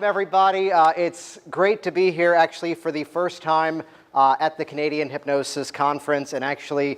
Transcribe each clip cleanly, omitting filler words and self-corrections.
Everybody. It's great to be here actually for the first time at the Canadian Hypnosis Conference, and actually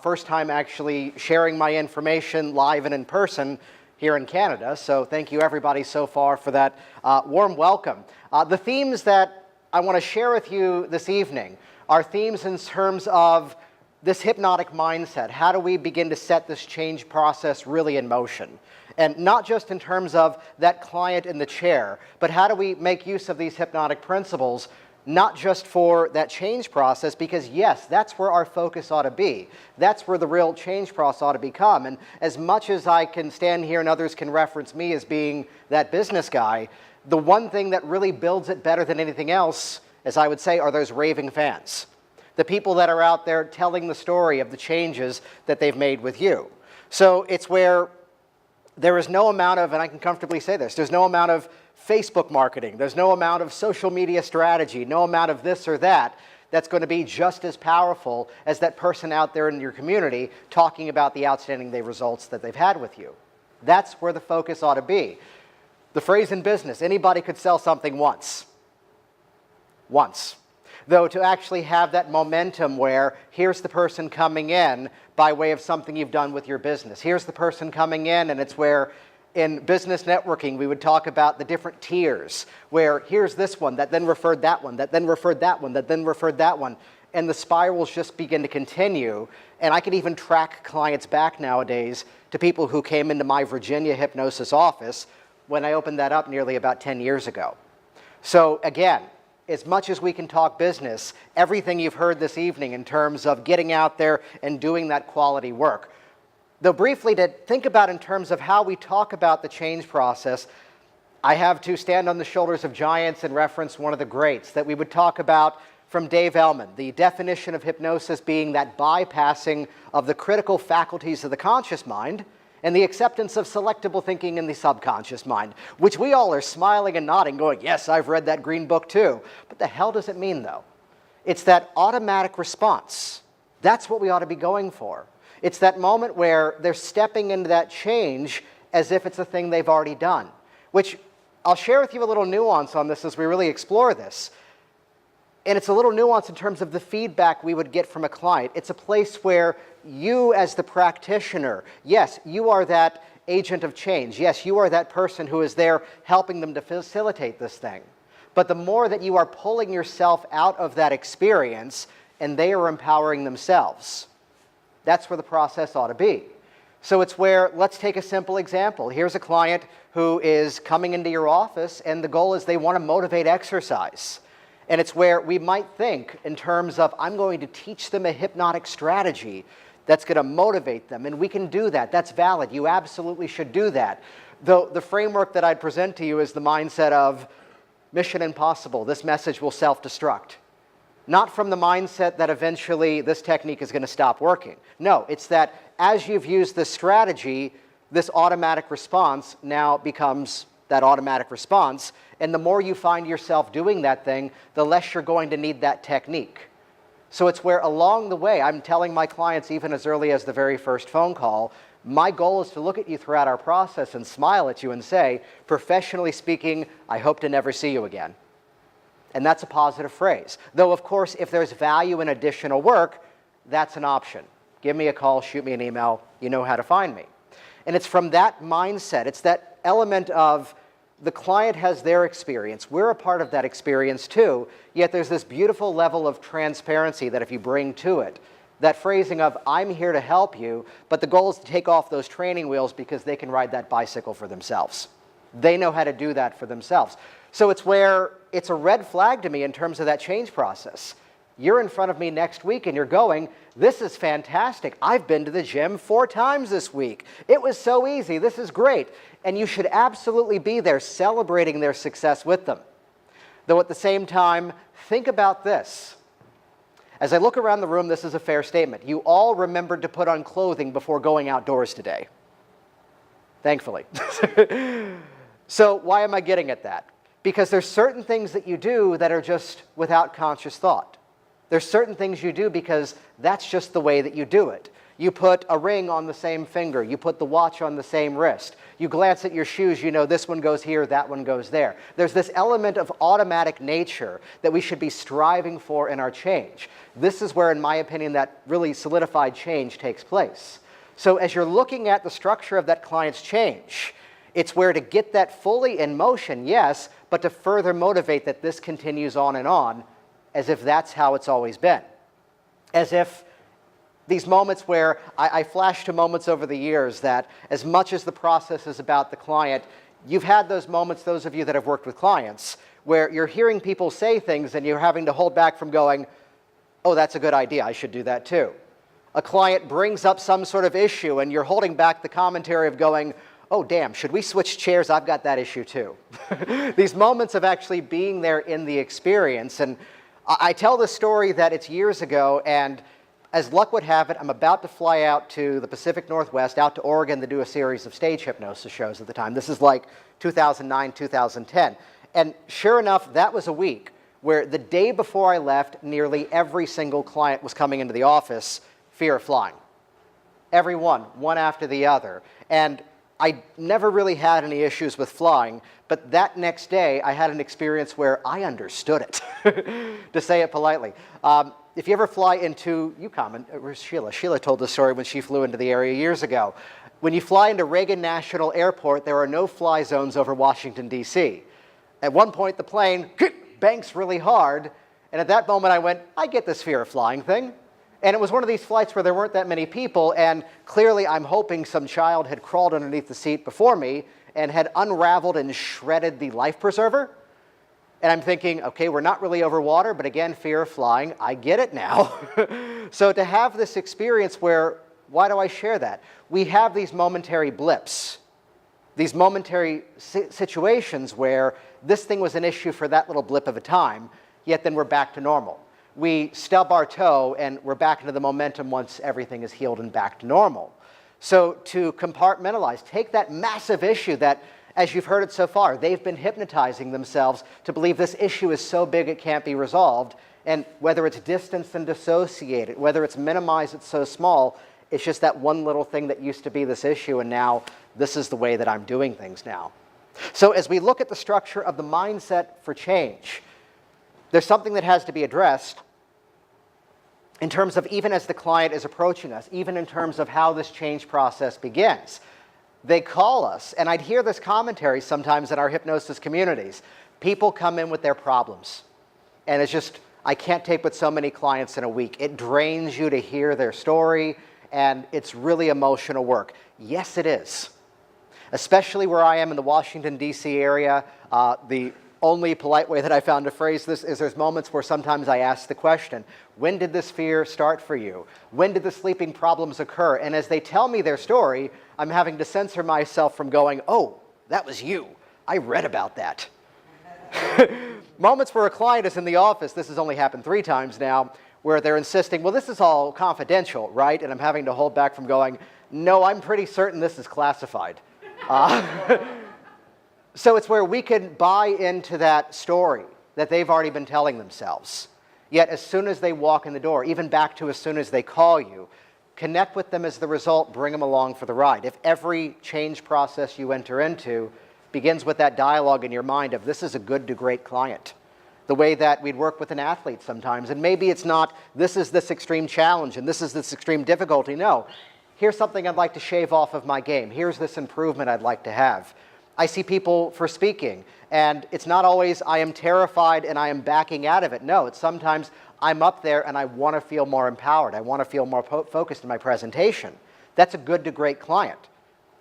first time actually sharing my information live and in person here in Canada. So thank you everybody so far for that warm welcome. The themes that I want to share with you this evening are themes in terms of this hypnotic mindset. How do we begin to set this change process really in motion? And not just in terms of that client in the chair, but how do we make use of these hypnotic principles, not just for that change process, because yes, that's where our focus ought to be. That's where the real change process ought to become. And as much as I can stand here and others can reference me as being that business guy, the one thing that really builds it better than anything else, as I would say, are those raving fans. The people that are out there telling the story of the changes that they've made with you. So it's where there is no amount of, and I can comfortably say this, there's no amount of Facebook marketing, there's no amount of social media strategy, no amount of this or that that's going to be just as powerful as that person out there in your community talking about the outstanding results that they've had with you. That's where the focus ought to be. The phrase in business, anybody could sell something once. Once. Though to actually have that momentum where here's the person coming in by way of something you've done with your business. Here's the person coming in, and it's where in business networking we would talk about the different tiers, where here's this one that then referred that one, that then referred that one, that then referred that one, and the spirals just begin to continue. And I can even track clients back nowadays to people who came into my Virginia hypnosis office when I opened that up nearly about 10 years ago. So again, as much as we can talk business, everything you've heard this evening in terms of getting out there and doing that quality work. Though briefly to think about in terms of how we talk about the change process, I have to stand on the shoulders of giants and reference one of the greats that we would talk about from Dave Ellman, the definition of hypnosis being that bypassing of the critical faculties of the conscious mind and the acceptance of selectable thinking in the subconscious mind, which we all are smiling and nodding, going, yes, I've read that green book too. But the hell does it mean, though? It's that automatic response. That's what we ought to be going for. It's that moment where they're stepping into that change as if it's a thing they've already done, which I'll share with you a little nuance on this as we really explore this. And it's a little nuance in terms of the feedback we would get from a client. It's a place where you as the practitioner, yes, you are that agent of change. Yes, you are that person who is there helping them to facilitate this thing. But the more that you are pulling yourself out of that experience and they are empowering themselves, that's where the process ought to be. So it's where, let's take a simple example. Here's a client who is coming into your office and the goal is they want to motivate exercise. And it's where we might think in terms of, I'm going to teach them a hypnotic strategy that's going to motivate them. And we can do that. That's valid. You absolutely should do that. Though the framework that I'd present to you is the mindset of mission impossible. This message will self-destruct. Not from the mindset that eventually this technique is going to stop working. No, it's that as you've used this strategy, this automatic response now becomes that automatic response. And the more you find yourself doing that thing, the less you're going to need that technique. So it's where along the way, I'm telling my clients even as early as the very first phone call, my goal is to look at you throughout our process and smile at you and say, professionally speaking, I hope to never see you again. And that's a positive phrase. Though, of course, if there's value in additional work, that's an option. Give me a call, shoot me an email, you know how to find me. And it's from that mindset, it's that element of the client has their experience. We're a part of that experience too, yet there's this beautiful level of transparency that if you bring to it, that phrasing of, I'm here to help you, but the goal is to take off those training wheels because they can ride that bicycle for themselves. They know how to do that for themselves. So it's where it's a red flag to me in terms of that change process. You're in front of me next week and you're going, this is fantastic. I've been to the gym 4 times this week. It was so easy. This is great. And you should absolutely be there celebrating their success with them. Though at the same time, think about this. As I look around the room, this is a fair statement. You all remembered to put on clothing before going outdoors today. Thankfully. So why am I getting at that? Because there's certain things that you do that are just without conscious thought. There's certain things you do because that's just the way that you do it. You put a ring on the same finger. You put the watch on the same wrist. You glance at your shoes, you know this one goes here, that one goes there. There's this element of automatic nature that we should be striving for in our change. This is where, in my opinion, that really solidified change takes place. So as you're looking at the structure of that client's change, it's where to get that fully in motion, yes, but to further motivate that this continues on, as if that's how it's always been. As if these moments where I flash to moments over the years that as much as the process is about the client, you've had those moments, those of you that have worked with clients, where you're hearing people say things and you're having to hold back from going, oh, that's a good idea, I should do that too. A client brings up some sort of issue and you're holding back the commentary of going, oh, damn, should we switch chairs? I've got that issue too. These moments of actually being there in the experience. And I tell this story that it's years ago, and as luck would have it, I'm about to fly out to the Pacific Northwest, out to Oregon to do a series of stage hypnosis shows at the time. This is like 2009, 2010. And sure enough, that was a week where the day before I left, nearly every single client was coming into the office, fear of flying. Every one after the other. And I never really had any issues with flying, but that next day I had an experience where I understood it, to say it politely. If you ever fly into, where's Sheila? Sheila told this story when she flew into the area years ago. When you fly into Reagan National Airport, there are no fly zones over Washington, D.C. At one point, the plane banks really hard, and at that moment I went, I get this fear of flying thing. And it was one of these flights where there weren't that many people, and clearly I'm hoping some child had crawled underneath the seat before me and had unraveled and shredded the life preserver. And I'm thinking, okay, we're not really over water, but again, fear of flying, I get it now. So to have this experience where, why do I share that? We have these momentary blips, these momentary situations where this thing was an issue for that little blip of a time, yet then we're back to normal. We stub our toe and we're back into the momentum once everything is healed and back to normal. So to compartmentalize, take that massive issue that, as you've heard it so far, they've been hypnotizing themselves to believe this issue is so big it can't be resolved, and whether it's distanced and dissociated, whether it's minimized, it's so small, it's just that one little thing that used to be this issue, and now this is the way that I'm doing things now. So as we look at the structure of the mindset for change, there's something that has to be addressed in terms of even as the client is approaching us, even in terms of how this change process begins. They call us, and I'd hear this commentary sometimes in our hypnosis communities. People come in with their problems, and it's just, I can't take with so many clients in a week. It drains you to hear their story, and it's really emotional work. Yes, it is. Especially where I am in the Washington, D.C. area, the only polite way that I found to phrase this is there's moments where sometimes I ask the question, when did this fear start for you? When did the sleeping problems occur? And as they tell me their story, I'm having to censor myself from going, oh, that was you. I read about that. Moments where a client is in the office, this has only happened 3 times now, where they're insisting, well, this is all confidential, right? And I'm having to hold back from going, no, I'm pretty certain this is classified. So it's where we can buy into that story that they've already been telling themselves. Yet as soon as they walk in the door, even back to as soon as they call you, connect with them as the result, bring them along for the ride. If every change process you enter into begins with that dialogue in your mind of this is a good to great client, the way that we'd work with an athlete sometimes, and maybe it's not this is this extreme challenge and this is this extreme difficulty. No, here's something I'd like to shave off of my game. Here's this improvement I'd like to have. I see people for speaking, and it's not always I am terrified and I am backing out of it. No, it's sometimes I'm up there and I want to feel more empowered. I want to feel more focused in my presentation. That's a good to great client.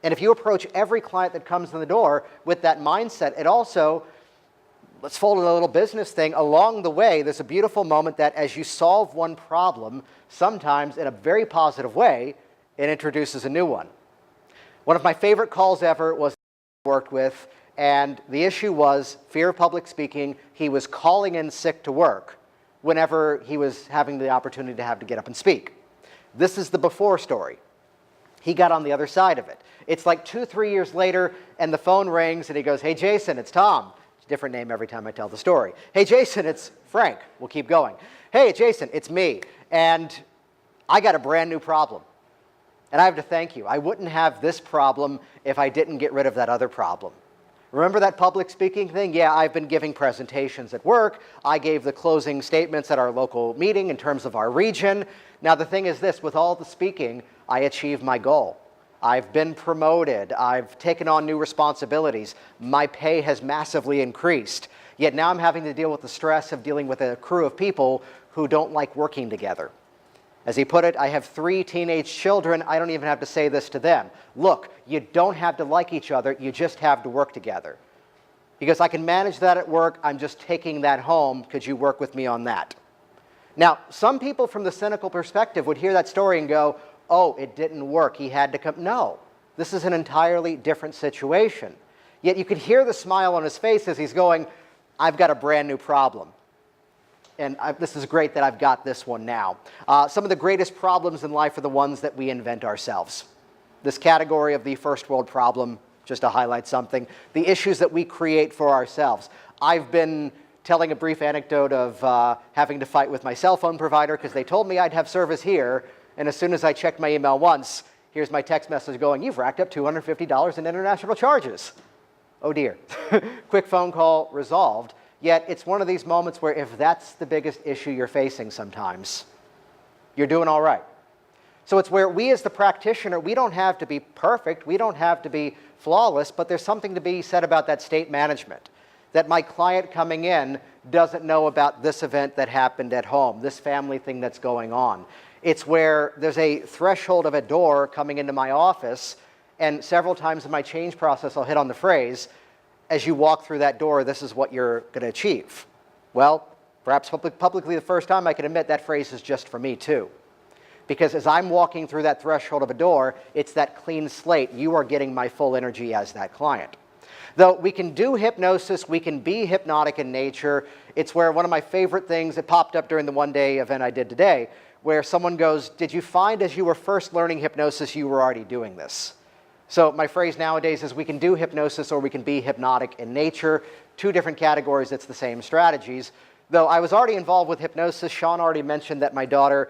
And if you approach every client that comes in the door with that mindset, it also, let's fold in a little business thing, along the way, there's a beautiful moment that as you solve one problem, sometimes in a very positive way, it introduces a new one. One of my favorite calls ever was worked with, and the issue was fear of public speaking. He was calling in sick to work whenever he was having the opportunity to have to get up and speak. This is the before story. He got on the other side of it. It's like 2-3 years later, and the phone rings, and he goes, hey, Jason, it's Tom. It's a different name every time I tell the story. Hey, Jason, it's Frank. We'll keep going. Hey, Jason, it's me, and I got a brand new problem. And I have to thank you. I wouldn't have this problem if I didn't get rid of that other problem. Remember that public speaking thing? Yeah, I've been giving presentations at work. I gave the closing statements at our local meeting in terms of our region. Now the thing is this, with all the speaking, I achieved my goal. I've been promoted. I've taken on new responsibilities. My pay has massively increased. Yet now I'm having to deal with the stress of dealing with a crew of people who don't like working together. As he put it, I have 3 teenage children. I don't even have to say this to them. Look, you don't have to like each other. You just have to work together. Because I can manage that at work. I'm just taking that home. Could you work with me on that? Now, some people from the cynical perspective would hear that story and go, oh, it didn't work. He had to come. No, this is an entirely different situation. Yet you could hear the smile on his face as he's going, I've got a brand new problem. And this is great that I've got this one now. Some of the greatest problems in life are the ones that we invent ourselves. This category of the first world problem, just to highlight something, the issues that we create for ourselves. I've been telling a brief anecdote of having to fight with my cell phone provider because they told me I'd have service here, and as soon as I checked my email once, here's my text message going, you've racked up $250 in international charges. Oh dear. Quick phone call, resolved. Yet it's one of these moments where if that's the biggest issue you're facing sometimes, you're doing all right. So it's where we as the practitioner, we don't have to be perfect, we don't have to be flawless, but there's something to be said about that state management. That my client coming in doesn't know about this event that happened at home, this family thing that's going on. It's where there's a threshold of a door coming into my office, and several times in my change process I'll hit on the phrase, as you walk through that door, this is what you're going to achieve. Well, perhaps publicly the first time I can admit that phrase is just for me too. Because as I'm walking through that threshold of a door, it's that clean slate. You are getting my full energy as that client. Though we can do hypnosis, we can be hypnotic in nature. It's where one of my favorite things that popped up during the one-day event I did today, where someone goes, did you find as you were first learning hypnosis, you were already doing this? So my phrase nowadays is we can do hypnosis or we can be hypnotic in nature. 2 different categories, it's the same strategies. Though I was already involved with hypnosis, Sean already mentioned that my daughter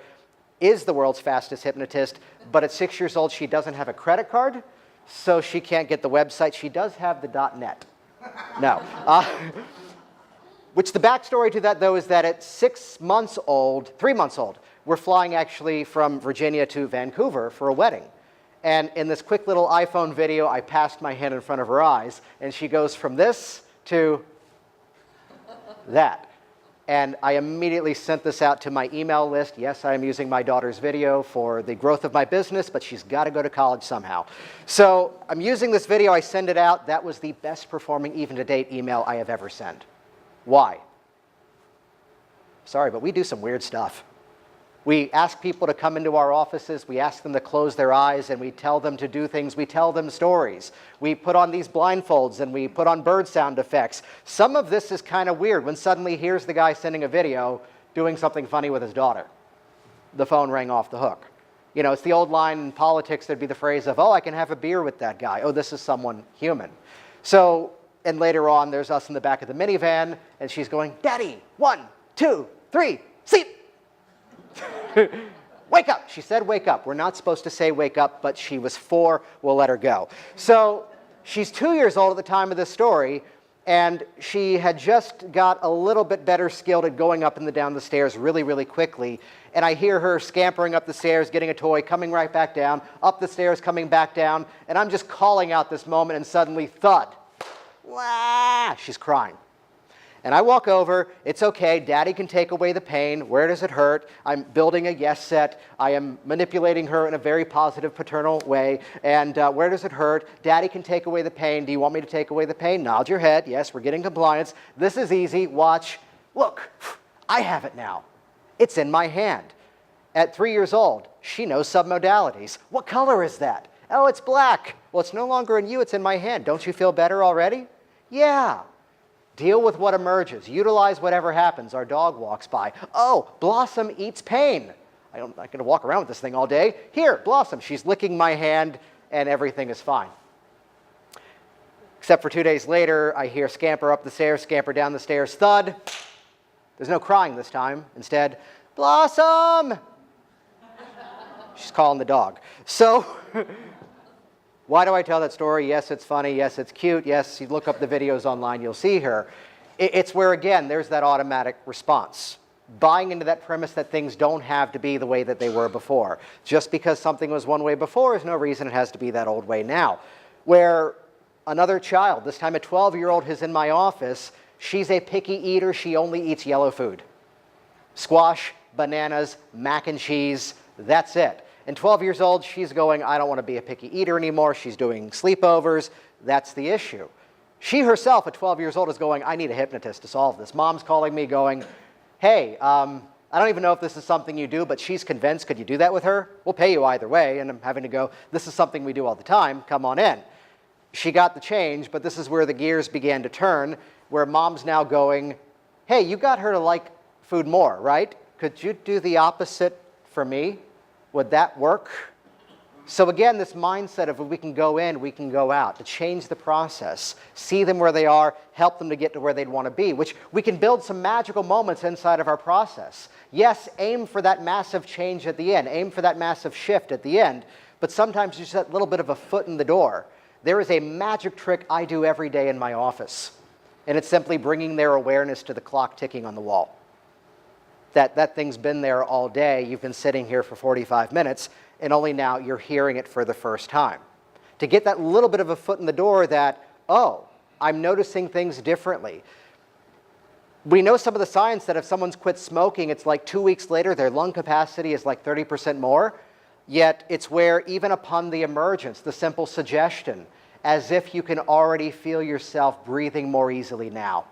is the world's fastest hypnotist, but at 6 years old, she doesn't have a credit card, so she can't get the website. She does have the .net. No. Which the backstory to that, though, is that at 3 months old, we're flying actually from Virginia to Vancouver for a wedding. And in this quick little iPhone video, I passed my hand in front of her eyes, and she goes from this to that. And I immediately sent this out to my email list. Yes, I am using my daughter's video for the growth of my business, but she's got to go to college somehow. So I'm using this video, I send it out. That was the best performing, even to date, email I have ever sent. Why? Sorry, but we do some weird stuff. We ask people to come into our offices, we ask them to close their eyes, and we tell them to do things, we tell them stories. We put on these blindfolds and we put on bird sound effects. Some of this is kind of weird when suddenly here's the guy sending a video doing something funny with his daughter. The phone rang off the hook. You know, it's the old line in politics, there'd be the phrase of, oh, I can have a beer with that guy. Oh, this is someone human. So, and later on, there's us in the back of the minivan, and she's going, Daddy, 1, 2, 3, seat. Wake up. She said wake up. We're not supposed to say wake up, but she was 4. We'll let her go. So she's 2 years old at the time of this story, and she had just got a little bit better skilled at going up and down the stairs really, really quickly. And I hear her scampering up the stairs, getting a toy, coming right back down, up the stairs, coming back down. And I'm just calling out this moment, and suddenly, thud. Wah! She's crying. And I walk over, it's okay, Daddy can take away the pain. Where does it hurt? I'm building a yes set. I am manipulating her in a very positive paternal way. And where does it hurt? Daddy can take away the pain. Do you want me to take away the pain? Nod your head. Yes, we're getting compliance. This is easy. Watch. Look, I have it now. It's in my hand. At 3 years old, she knows submodalities. What color is that? Oh, it's black. Well, it's no longer in you, it's in my hand. Don't you feel better already? Yeah. Deal with what emerges. Utilize whatever happens. Our dog walks by. Oh, Blossom eats pain. I'm not going to walk around with this thing all day. Here, Blossom. She's licking my hand, and everything is fine. Except for 2 days later, I hear scamper up the stairs, scamper down the stairs, thud. There's no crying this time. Instead, Blossom! She's calling the dog. So why do I tell that story? Yes, it's funny. Yes, it's cute. Yes, you look up the videos online, you'll see her. It's where, again, there's that automatic response. Buying into that premise that things don't have to be the way that they were before. Just because something was one way before is no reason it has to be that old way now. Where another child, this time a 12-year-old, is in my office. She's a picky eater. She only eats yellow food. Squash, bananas, mac and cheese, that's it. And 12 years old, she's going, I don't want to be a picky eater anymore. She's doing sleepovers. That's the issue. She herself, at 12 years old, is going, I need a hypnotist to solve this. Mom's calling me going, hey, I don't even know if this is something you do, but she's convinced. Could you do that with her? We'll pay you either way. And I'm having to go, this is something we do all the time. Come on in. She got the change, but this is where the gears began to turn, where mom's now going, hey, you got her to like food more, right? Could you do the opposite for me? Would that work? So again, this mindset of if we can go in, we can go out, to change the process, see them where they are, help them to get to where they'd want to be, which we can build some magical moments inside of our process. Yes, aim for that massive change at the end, aim for that massive shift at the end, but sometimes just that little bit of a foot in the door. There is a magic trick I do every day in my office, and it's simply bringing their awareness to the clock ticking on the wall. That thing's been there all day. You've been sitting here for 45 minutes, and only now you're hearing it for the first time. To get that little bit of a foot in the door that, oh, I'm noticing things differently. We know some of the science that if someone's quit smoking, it's like 2 weeks later, their lung capacity is like 30% more. Yet it's where even upon the emergence, the simple suggestion, as if you can already feel yourself breathing more easily now.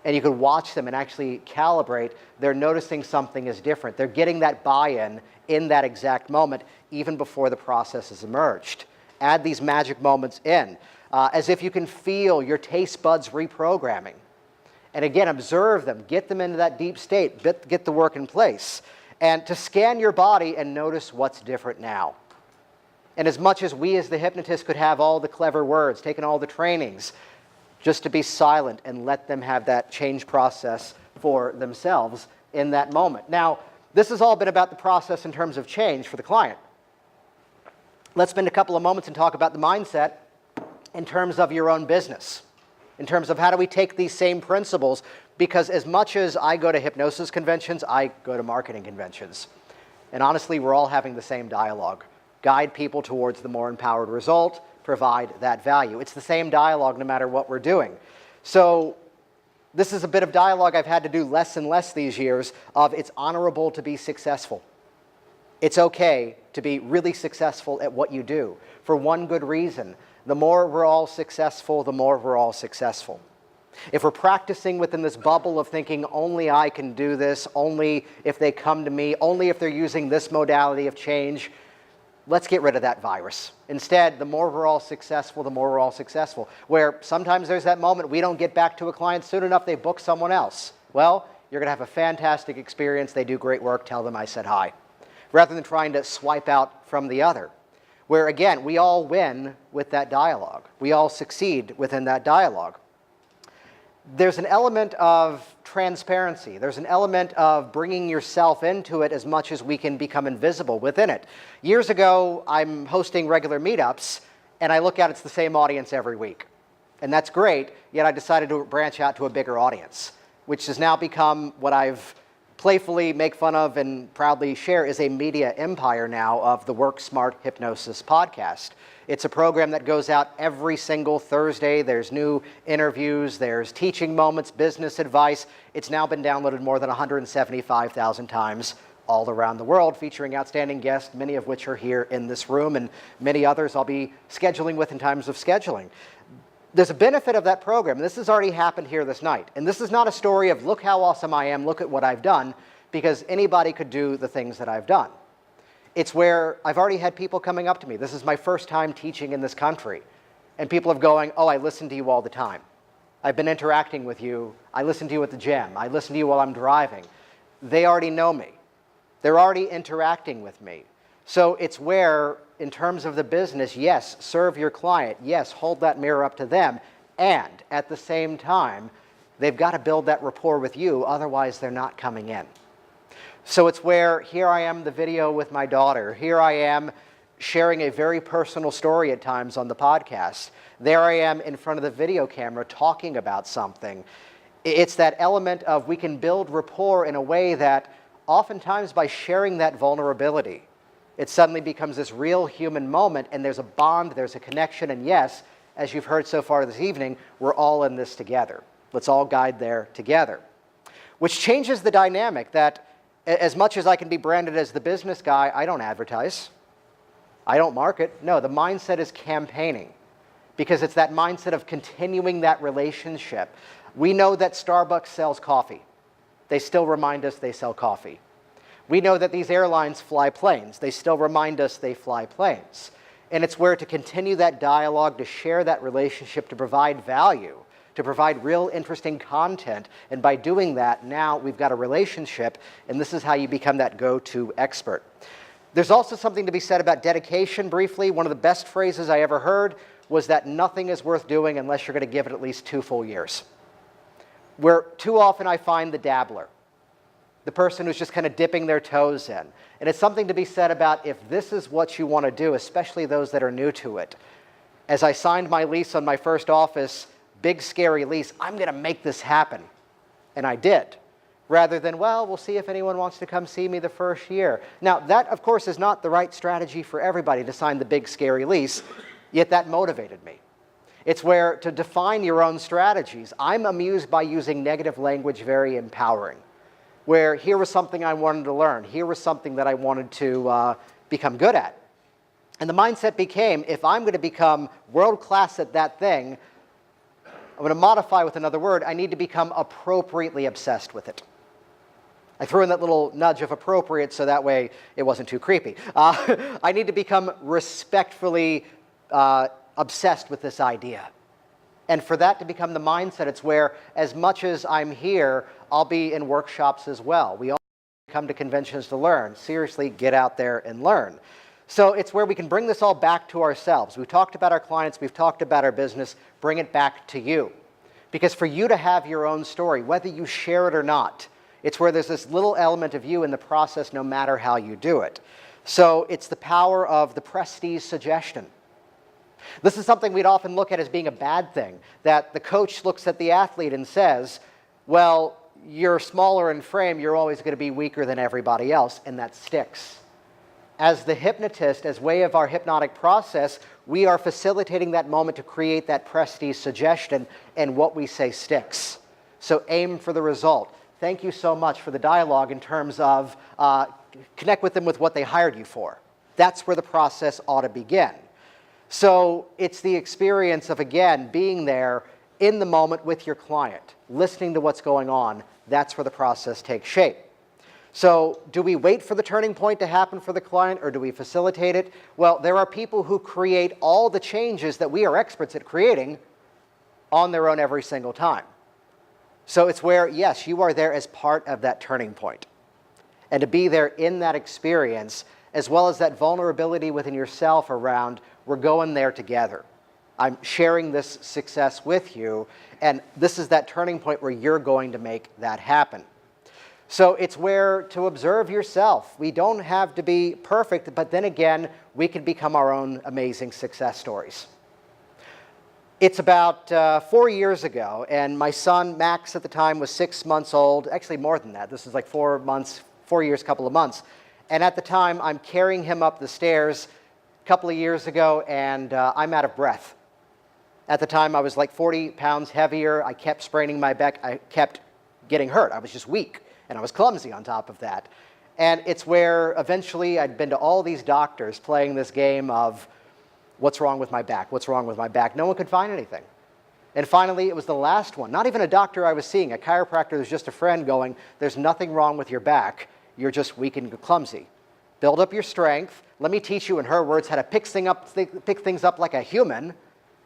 And you can watch them and actually calibrate. They're noticing something is different. They're getting that buy-in in that exact moment, even before the process has emerged. Add these magic moments in, as if you can feel your taste buds reprogramming. And again, observe them, get them into that deep state, get the work in place. And to scan your body and notice what's different now. And as much as we as the hypnotist could have all the clever words, taken all the trainings, just to be silent and let them have that change process for themselves in that moment. Now, this has all been about the process in terms of change for the client. Let's spend a couple of moments and talk about the mindset in terms of your own business, in terms of how do we take these same principles, because as much as I go to hypnosis conventions, I go to marketing conventions. And honestly, we're all having the same dialogue. Guide people towards the more empowered result, provide that value. It's the same dialogue no matter what we're doing. So this is a bit of dialogue I've had to do less and less these years of it's honorable to be successful. It's okay to be really successful at what you do for one good reason. The more we're all successful, the more we're all successful. If we're practicing within this bubble of thinking only I can do this, only if they come to me, only if they're using this modality of change, let's get rid of that virus. Instead, the more we're all successful, the more we're all successful. Where sometimes there's that moment we don't get back to a client soon enough, they book someone else. Well, you're going to have a fantastic experience. They do great work. Tell them I said hi. Rather than trying to swipe out from the other. Where, again, we all win with that dialogue. We all succeed within that dialogue. There's an element of transparency. There's an element of bringing yourself into it as much as we can become invisible within it. Years ago, I'm hosting regular meetups, and I look at it's the same audience every week. And that's great, yet I decided to branch out to a bigger audience, which has now become what I've playfully make fun of and proudly share is a media empire now of the Work Smart Hypnosis podcast. It's a program that goes out every single Thursday. There's new interviews, there's teaching moments, business advice. It's now been downloaded more than 175,000 times all around the world, featuring outstanding guests, many of which are here in this room, and many others I'll be scheduling with in times of scheduling. There's a benefit of that program. This has already happened here this night. And this is not a story of look how awesome I am, look at what I've done, because anybody could do the things that I've done. It's where I've already had people coming up to me. This is my first time teaching in this country. And people are going, oh, I listen to you all the time. I've been interacting with you. I listen to you at the gym. I listen to you while I'm driving. They already know me. They're already interacting with me. So it's where, in terms of the business, yes, serve your client. Yes, hold that mirror up to them. And at the same time, they've got to build that rapport with you. Otherwise, they're not coming in. So it's where here I am, the video with my daughter. Here I am sharing a very personal story at times on the podcast. There I am in front of the video camera talking about something. It's that element of we can build rapport in a way that oftentimes by sharing that vulnerability, it suddenly becomes this real human moment, and there's a bond, there's a connection, and yes, as you've heard so far this evening, we're all in this together. Let's all guide there together. Which changes the dynamic that as much as I can be branded as the business guy, I don't advertise. I don't market. No, the mindset is campaigning, because it's that mindset of continuing that relationship. We know that Starbucks sells coffee. They still remind us they sell coffee. We know that these airlines fly planes. They still remind us they fly planes. And it's where to continue that dialogue, to share that relationship, to provide value, to provide real interesting content. And by doing that, now we've got a relationship, and this is how you become that go-to expert. There's also something to be said about dedication briefly. One of the best phrases I ever heard was that nothing is worth doing unless you're going to give it at least 2 full years. Where too often I find the dabbler, the person who's just kind of dipping their toes in. And it's something to be said about if this is what you want to do, especially those that are new to it. As I signed my lease on my first office, big scary lease, I'm going to make this happen. And I did. Rather than, well, we'll see if anyone wants to come see me the first year. Now, that, of course, is not the right strategy for everybody to sign the big scary lease, yet that motivated me. It's where to define your own strategies. I'm amused by using negative language very empowering, where here was something I wanted to learn. Here was something that I wanted to become good at. And the mindset became, if I'm going to become world-class at that thing, I'm going to modify with another word, I need to become appropriately obsessed with it. I threw in that little nudge of appropriate so that way it wasn't too creepy. I need to become respectfully obsessed with this idea. And for that to become the mindset, it's where as much as I'm here, I'll be in workshops as well. We all come to conventions to learn. Seriously, get out there and learn. So it's where we can bring this all back to ourselves. We've talked about our clients, we've talked about our business, bring it back to you. Because for you to have your own story, whether you share it or not, it's where there's this little element of you in the process no matter how you do it. So it's the power of the prestige suggestion. This is something we'd often look at as being a bad thing, that the coach looks at the athlete and says, well, you're smaller in frame, you're always going to be weaker than everybody else, and that sticks. As the hypnotist, as way of our hypnotic process, we are facilitating that moment to create that prestige suggestion, and what we say sticks. So aim for the result. Thank you so much for the dialogue in terms of connect with them with what they hired you for. That's where the process ought to begin. So it's the experience of, again, being there in the moment with your client, listening to what's going on. That's where the process takes shape. So do we wait for the turning point to happen for the client, or do we facilitate it? Well, there are people who create all the changes that we are experts at creating on their own every single time. So it's where, yes, you are there as part of that turning point. And to be there in that experience, as well as that vulnerability within yourself around, we're going there together. I'm sharing this success with you, and this is that turning point where you're going to make that happen. So it's where to observe yourself. We don't have to be perfect, but then again, we can become our own amazing success stories. It's about 4 years ago, and my son, Max, at the time was 6 months old. Actually, more than that. This is like 4 months, 4 years, couple of months. And at the time, I'm carrying him up the stairs a couple of years ago, and I'm out of breath. At the time, I was like 40 pounds heavier. I kept spraining my back. I kept getting hurt. I was just weak, and I was clumsy on top of that. And it's where eventually I'd been to all these doctors playing this game of, what's wrong with my back? What's wrong with my back? No one could find anything. And finally, it was the last one. Not even a doctor I was seeing. A chiropractor was just a friend going, there's nothing wrong with your back. You're just weak and clumsy. Build up your strength. Let me teach you, in her words, how to pick things up like a human,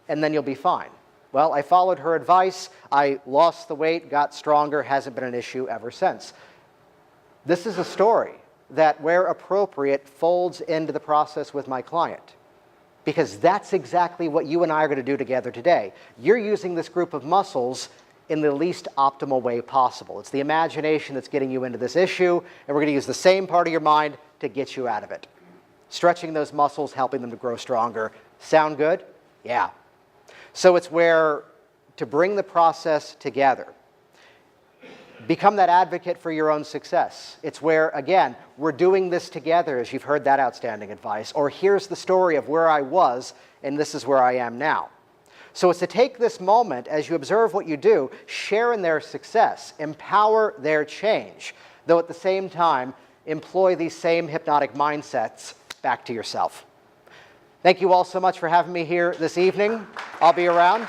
and then you'll be fine. Well, I followed her advice. I lost the weight, got stronger, hasn't been an issue ever since. This is a story that, where appropriate, folds into the process with my client. Because that's exactly what you and I are going to do together today. You're using this group of muscles in the least optimal way possible. It's the imagination that's getting you into this issue, and we're going to use the same part of your mind to get you out of it. Stretching those muscles, helping them to grow stronger. Sound good? Yeah. So it's where to bring the process together. Become that advocate for your own success. It's where, again, we're doing this together, as you've heard that outstanding advice, or here's the story of where I was, and this is where I am now. So it's to take this moment, as you observe what you do, share in their success, empower their change, though at the same time, employ these same hypnotic mindsets back to yourself. Thank you all so much for having me here this evening. I'll be around.